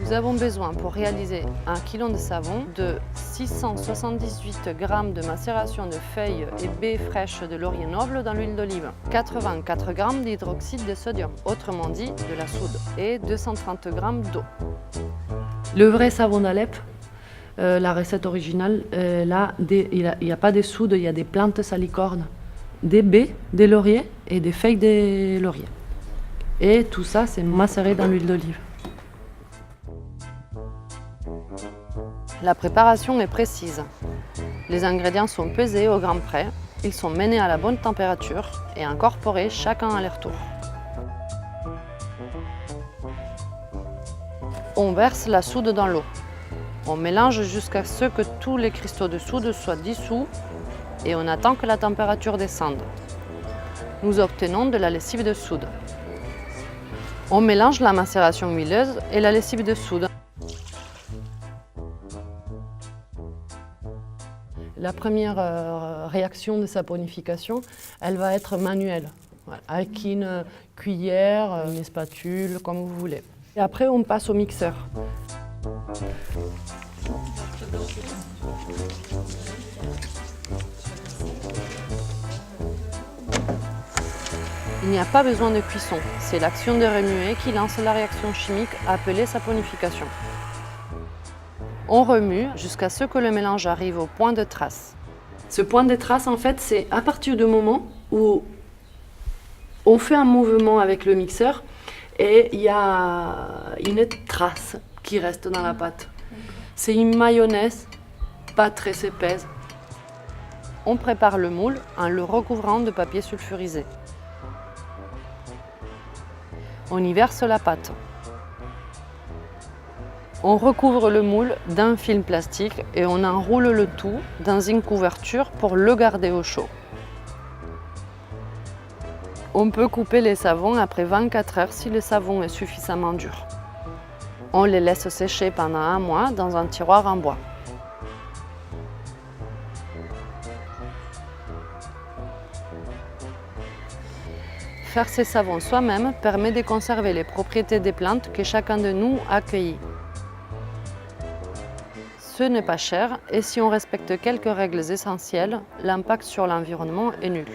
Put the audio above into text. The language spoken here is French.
Nous avons besoin pour réaliser 1 kg de savon de 678 g de macération de feuilles et baies fraîches de laurier noble dans l'huile d'olive, 84 g d'hydroxyde de sodium, autrement dit de la soude, et 230 g d'eau. Le vrai savon d'Alep, la recette originale, là, il n'y a pas de soude, il y a des plantes salicornes, des baies, des lauriers et des feuilles de laurier. Et tout ça, c'est macéré dans l'huile d'olive. La préparation est précise. Les ingrédients sont pesés au gramme près, ils sont menés à la bonne température et incorporés chacun à leur tour. On verse la soude dans l'eau. On mélange jusqu'à ce que tous les cristaux de soude soient dissous et on attend que la température descende. Nous obtenons de la lessive de soude. On mélange la macération huileuse et la lessive de soude. La première réaction de saponification, elle va être manuelle, avec une cuillère, une spatule, comme vous voulez. Et après, on passe au mixeur. Il n'y a pas besoin de cuisson, c'est l'action de remuer qui lance la réaction chimique appelée saponification. On remue jusqu'à ce que le mélange arrive au point de trace. Ce point de trace, en fait, c'est à partir du moment où on fait un mouvement avec le mixeur et il y a une trace qui reste dans la pâte. C'est une mayonnaise, pas très épaisse. On prépare le moule en le recouvrant de papier sulfurisé. On y verse la pâte. On recouvre le moule d'un film plastique et on enroule le tout dans une couverture pour le garder au chaud. On peut couper les savons après 24 heures si le savon est suffisamment dur. On les laisse sécher pendant 1 mois dans un tiroir en bois. Faire ces savons soi-même permet de conserver les propriétés des plantes que chacun de nous a cueillies. Ce n'est pas cher et si on respecte quelques règles essentielles, l'impact sur l'environnement est nul.